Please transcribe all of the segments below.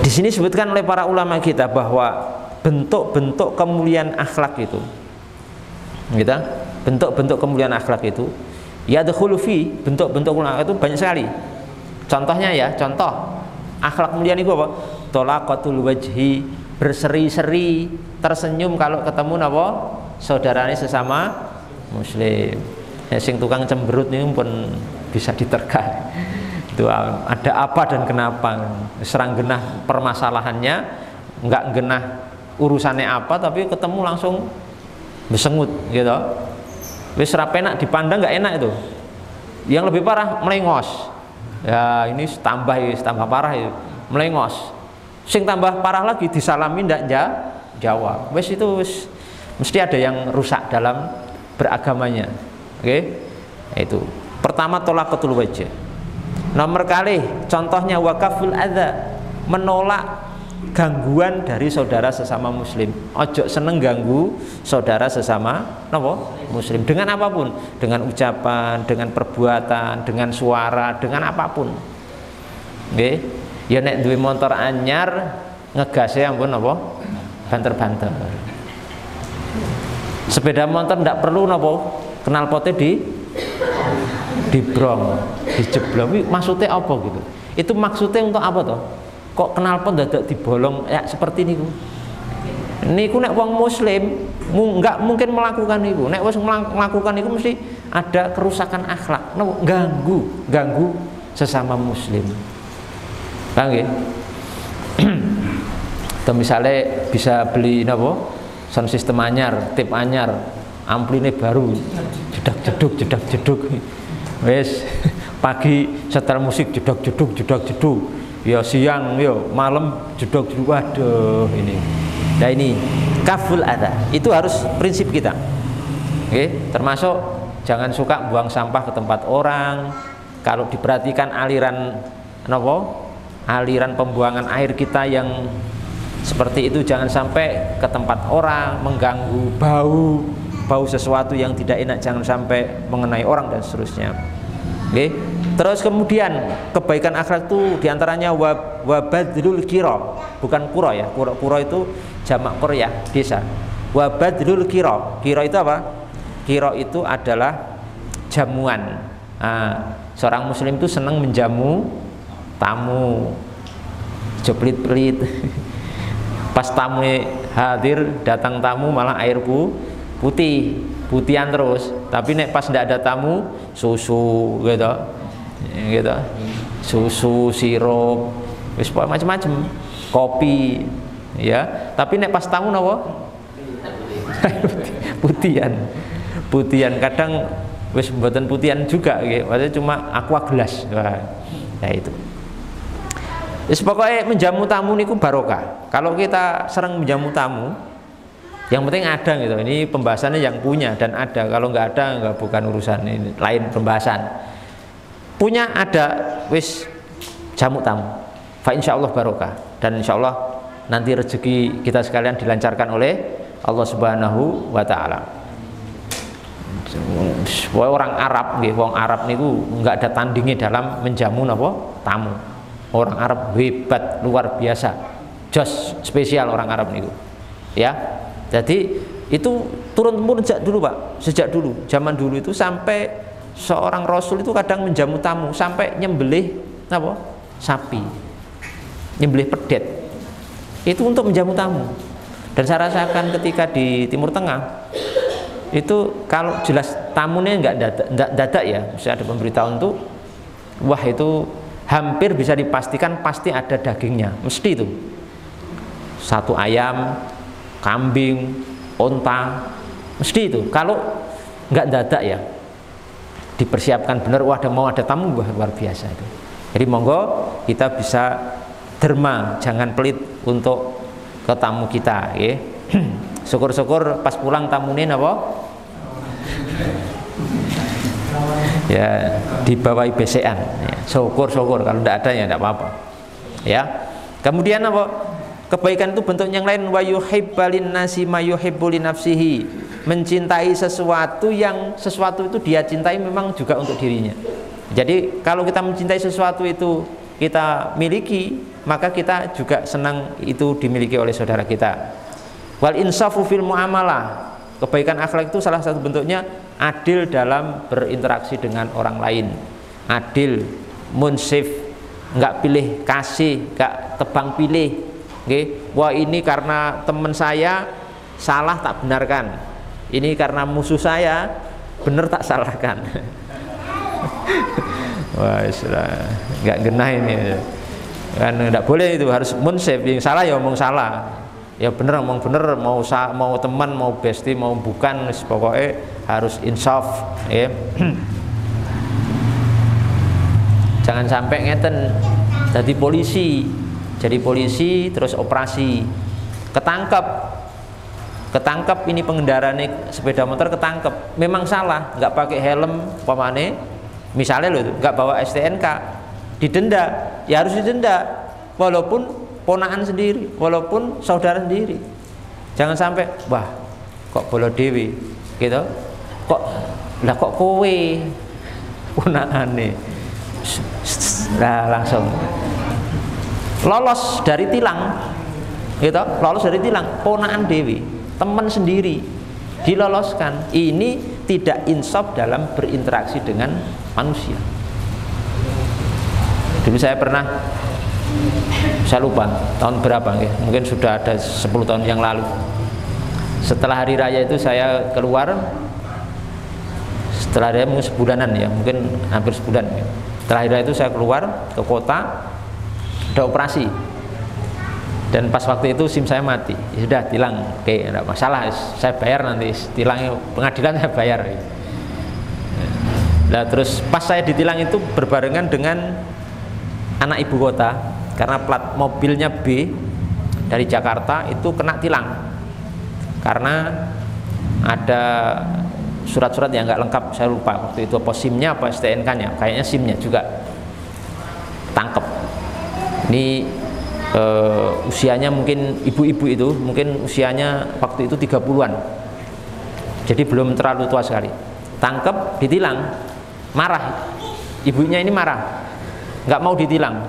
Di sini disebutkan oleh para ulama kita bahwa bentuk-bentuk kemuliaan akhlak itu, gitu, bentuk-bentuk kemuliaan akhlak itu, yadkhulu fi, bentuk-bentuk kemuliaan itu banyak sekali. Contohnya ya, contoh akhlak mulia itu apa? Tolaqatul wajhi, berseri-seri, tersenyum kalau ketemu apa? Saudaranya sesama muslim. Ya, sing tukang cemberut ini pun bisa diterka. Itu ada apa dan kenapa? Serang genah permasalahannya, enggak genah urusannya apa, tapi ketemu langsung besengut gitu. Wis ra penak dipandang, enggak enak itu. Yang lebih parah melengos. Ya ini tambah parah itu, melengos. Sing tambah parah lagi disalami ndak jawab. Wis itu wis mesti ada yang rusak dalam beragamanya. Oke? Itu. Pertama tolaqatul wajh. Nomor kali contohnya wakaful adza, menolak gangguan dari saudara sesama muslim. Ojo seneng ganggu saudara sesama muslim dengan apapun, dengan ucapan, dengan perbuatan, dengan suara, dengan apapun. Nggih. Ya nek duwe motor anyar ngegase ampun banter-banter. Sepeda motor ndak perlu knalpotnya dibrong, dijeblok. Maksudnya apa gitu? Itu maksudnya untuk apa toh? Kok knalpot dadak dibolong ya seperti niku? Niku nek wong muslim enggak mungkin melakukan niku. Nek wis melakukan niku mesti ada kerusakan akhlak. Ganggu sesama muslim. Paham nggih? Atau misalnya bisa beli sound system anyar, tip anyar, ampline baru, jedak-jeduk. Wes pagi setel musik jedak-jeduk. Ya siang, ya malam jeduk-jeduk. Waduh ini. Nah ini kaful adza. Itu harus prinsip kita. Oke, termasuk jangan suka buang sampah ke tempat orang. Kalau diperhatikan aliran aliran pembuangan air kita yang seperti itu, jangan sampai ke tempat orang, mengganggu, bau sesuatu yang tidak enak, jangan sampai mengenai orang dan seterusnya. Oke. Terus kemudian kebaikan akhlak itu diantaranya wabadlul qira, bukan qura ya. Qura itu jamak qarya, desa. Wabadlul qira. Qira itu apa? Qira itu adalah jamuan. Seorang muslim itu senang menjamu tamu, jeplit-pelit. Pas tamu hadir, datang tamu malah air putihan terus. Tapi nek pas tidak ada tamu, susu gitu, susu, sirup, wis macam-macam, kopi, ya. Tapi nek pas tamu putihan. Kadang wis mboten putihan juga, maksudnya cuma aqua gelas. Nah itu. Wis pokoknya menjamu tamu niku barokah. Kalau kita sering menjamu tamu, yang penting ada gitu. Ini pembahasannya yang punya dan ada. Kalau nggak ada, nggak, bukan urusan ini, lain pembahasan. Punya ada, wis jamu tamu. Fa insyaallah barokah, dan insyaallah nanti rezeki kita sekalian dilancarkan oleh Allah Subhanahu wa taala. Orang Arab nggih, wong Arab niku nggak ada tandingnya dalam menjamu tamu. Orang Arab hebat, luar biasa, jos spesial orang Arab niku, ya. Jadi itu turun temurun sejak dulu, zaman dulu itu sampai seorang Rasul itu kadang menjamu tamu sampai nyembelih sapi, nyembelih pedet, itu untuk menjamu tamu. Dan saya rasakan ketika di Timur Tengah itu kalau jelas tamunya nggak dadak ya, misalnya ada pemberitahuan tuh, wah itu hampir bisa dipastikan pasti ada dagingnya, mesti itu. Satu ayam, kambing, onta, mesti itu. Kalau nggak dadak ya, dipersiapkan benar, wah mau ada tamu, wah luar biasa itu. Jadi monggo kita bisa derma, jangan pelit untuk ke tamu kita, ya. Syukur-syukur pas pulang tamunya ya dibawahi besekan, ya. Syukur-syukur, kalau tidak ada ya tidak apa-apa, ya. Kemudian kebaikan itu bentuk yang lain, wa yuhibbalin nasi ma yuhibbu li nafsihi, mencintai sesuatu yang sesuatu itu dia cintai memang juga untuk dirinya. Jadi kalau kita mencintai sesuatu itu kita miliki, maka kita juga senang itu dimiliki oleh saudara kita. Wal insafu fil muamalah, kebaikan akhlak itu salah satu bentuknya adil dalam berinteraksi dengan orang lain. Adil, munsif, nggak pilih kasih, nggak tebang pilih. Oke, wah ini karena teman saya salah tak benarkan, ini karena musuh saya benar tak salahkan. Wah, nggak genah ini kan, nggak boleh itu, harus munsif, yang salah ya omong salah, ya bener omong bener, mau teman, mau bestie, mau bukan, pokoknya harus insaf ya. Jangan sampai ngeten jadi polisi terus operasi ketangkep ini pengendara sepeda motor, ketangkep memang salah, nggak pakai helm pamane misalnya loh, nggak bawa STNK, didenda, ya harus didenda walaupun ponakan sendiri, walaupun saudara sendiri. Jangan sampai wah kok bolo dewi gitu, kok kowe ponakane, nah langsung lolos dari tilang gitu, ponakan dewi, teman sendiri diloloskan. Ini tidak insaf dalam berinteraksi dengan manusia. Dulu saya lupa tahun berapa ya, mungkin sudah ada 10 tahun yang lalu. Setelah hari raya itu saya keluar, setelah hari raya mungkin sebulanan ya, mungkin hampir sebulan ya. Setelah hari raya itu saya keluar ke kota, ada operasi, dan pas waktu itu SIM saya mati, ya sudah tilang, oke tidak masalah, saya bayar nanti, tilangnya pengadilan saya bayar. Nah terus pas saya ditilang itu berbarengan dengan anak ibu kota, karena plat mobilnya B dari Jakarta itu kena tilang karena ada surat-surat yang nggak lengkap, saya lupa waktu itu apa SIM-nya apa STNK-nya, kayaknya SIM-nya juga tangkep. Ini usianya mungkin ibu-ibu itu mungkin usianya waktu itu 30-an, jadi belum terlalu tua sekali. Tangkep, ditilang, marah, ibunya ini marah, nggak mau ditilang,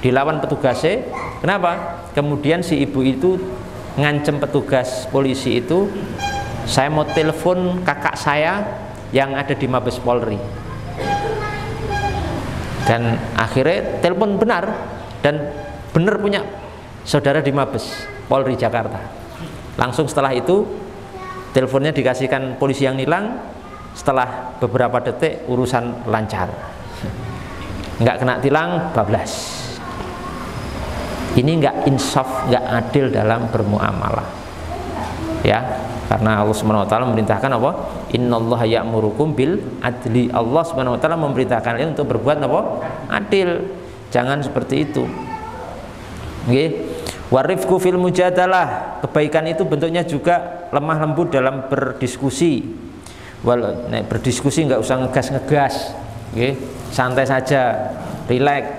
dilawan petugasnya. Kenapa? Kemudian si ibu itu ngancem petugas polisi itu, saya mau telepon kakak saya yang ada di Mabes Polri, dan akhirnya telepon benar, dan benar punya saudara di Mabes Polri Jakarta. Langsung setelah itu teleponnya dikasihkan polisi yang nilang. Setelah beberapa detik urusan lancar, nggak kena tilang, bablas. Ini nggak insaf, nggak adil dalam bermuamalah ya, karena Allah SWT memerintahkan apa? Innallaha ya'murukum bil adli. Allah SWT memerintahkan kalian untuk berbuat apa? Adil. Jangan seperti itu. Warifku fil mujadalah, kebaikan itu bentuknya juga lemah lembut dalam berdiskusi. Berdiskusi nggak usah ngegas, santai saja, rileks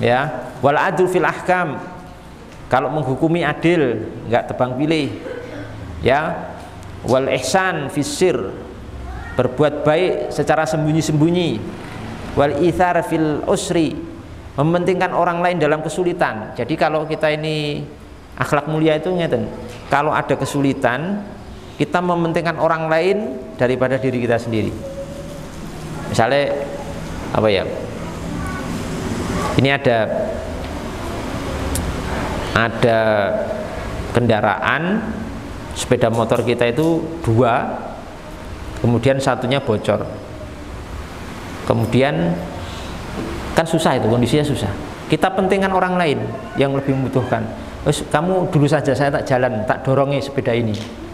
ya. Wal adul fil ahkam, kalau menghukumi adil, nggak tebang pilih ya. Wal ihsan fisir, berbuat baik secara sembunyi-sembunyi. Wal ithar fil usri, mementingkan orang lain dalam kesulitan. Jadi kalau kita ini akhlak mulia itu ngeten, kalau ada kesulitan kita mementingkan orang lain daripada diri kita sendiri. Misalnya apa ya, ini ada kendaraan sepeda motor kita itu 2, kemudian satunya bocor, kemudian kan susah itu, kondisinya susah, kita pentingkan orang lain yang lebih membutuhkan. Terus kamu dulu saja, saya tak jalan, tak dorongi sepeda ini.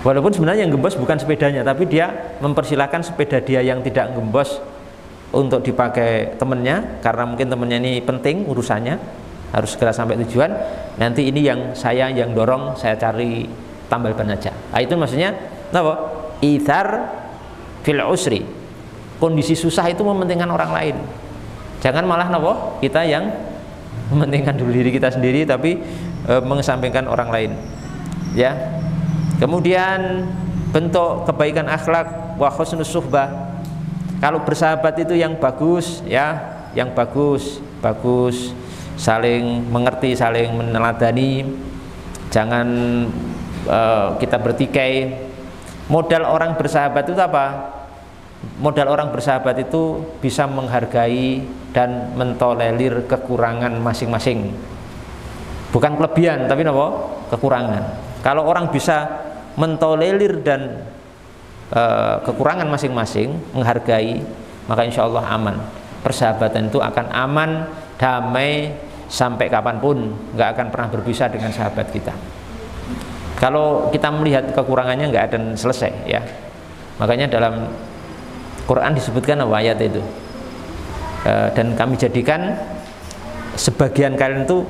Walaupun sebenarnya yang gembos bukan sepedanya, tapi dia mempersilahkan sepeda dia yang tidak gembos untuk dipakai temennya, karena mungkin temennya ini penting urusannya, harus segera sampai tujuan. Nanti ini yang saya yang dorong, saya cari tambal ban aja. Nah, itu maksudnya apa? Ithar fil usri, kondisi susah itu mementingkan orang lain. Jangan malah apa? Kita yang mementingkan dulu diri kita sendiri, tapi mengesampingkan orang lain ya. Kemudian bentuk kebaikan akhlak wa husnus suhbah, kalau bersahabat itu yang bagus ya, yang bagus, saling mengerti, saling meneladani. Jangan kita bertikai. Modal orang bersahabat itu apa? Modal orang bersahabat itu bisa menghargai dan mentolerir kekurangan masing-masing. Bukan kelebihan, tapi apa? Kekurangan. Kalau orang bisa mentolerir dan kekurangan masing-masing, menghargai, maka insya Allah aman. Persahabatan itu akan aman, damai sampai kapanpun, nggak akan pernah berpisah dengan sahabat kita. Kalau kita melihat kekurangannya nggak akan selesai, ya. Makanya dalam Quran disebutkan apa ayat itu? Dan kami jadikan sebagian kalian itu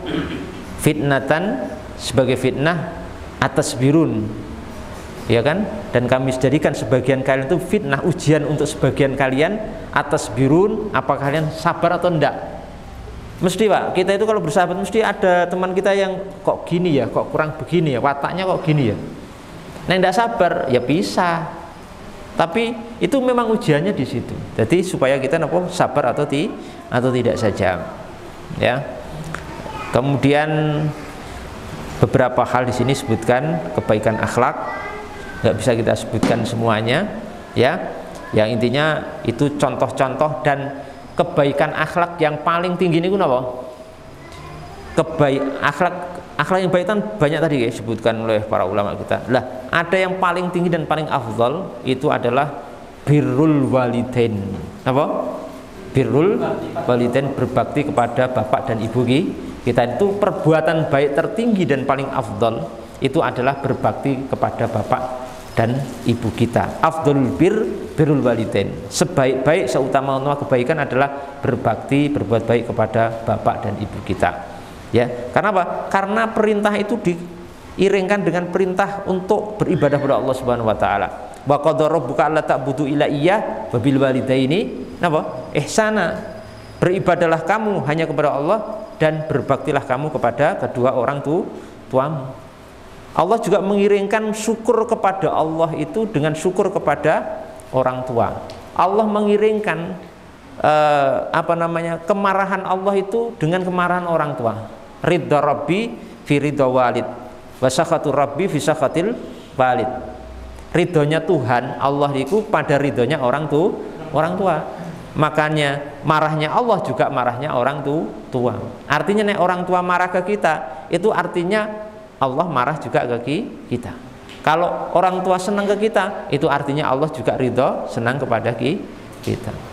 fitnatan, sebagai fitnah atas birun, ya kan? Dan kami jadikan sebagian kalian itu fitnah, ujian untuk sebagian kalian atas birun, apakah kalian sabar atau enggak? Mesti Pak, kita itu kalau bersahabat mesti ada teman kita yang kok gini ya, kok kurang begini ya, wataknya kok gini ya. Nah, enggak sabar ya pisah. Tapi itu memang ujiannya di situ. Jadi supaya kita sabar atau tidak saja. Ya. Kemudian beberapa hal di sini sebutkan kebaikan akhlak. Nggak bisa kita sebutkan semuanya, ya. Yang intinya itu contoh-contoh dan kebaikan akhlak yang paling tinggi ini apa? Akhlak yang baik kan banyak tadi ya, disebutkan oleh para ulama kita. Lah, ada yang paling tinggi dan paling afdal itu adalah birrul walidain. Apa? Birrul walidain, berbakti kepada bapak dan ibu kita. Itu perbuatan baik tertinggi dan paling afdal itu adalah berbakti kepada bapak dan ibu kita. Afdalul birrul walidain. Sebaik-baik, seutama-utama kebaikan adalah berbakti, berbuat baik kepada bapak dan ibu kita. Ya, karena apa? Karena perintah itu diiringkan dengan perintah untuk beribadah kepada Allah Subhanahu wa taala. Wa qadara rabbuka alla ta'budu illa iyyah wa bil walidaini ihsana. Beribadahlah kamu hanya kepada Allah dan berbaktilah kamu kepada kedua orang tuamu. Allah juga mengiringkan syukur kepada Allah itu dengan syukur kepada orang tua. Allah mengiringkan kemarahan Allah itu dengan kemarahan orang tua. Ridha Rabbi fi ridha walid, wa sakhatur Rabbi fi sakhatil walid. Ridhonya Tuhan Allah itu pada ridhonya orang tua. Makanya marahnya Allah juga marahnya orang tua. Artinya nek orang tua marah ke kita, itu artinya Allah marah juga ke kita. Kalau orang tua senang ke kita, itu artinya Allah juga ridho, senang kepada kita.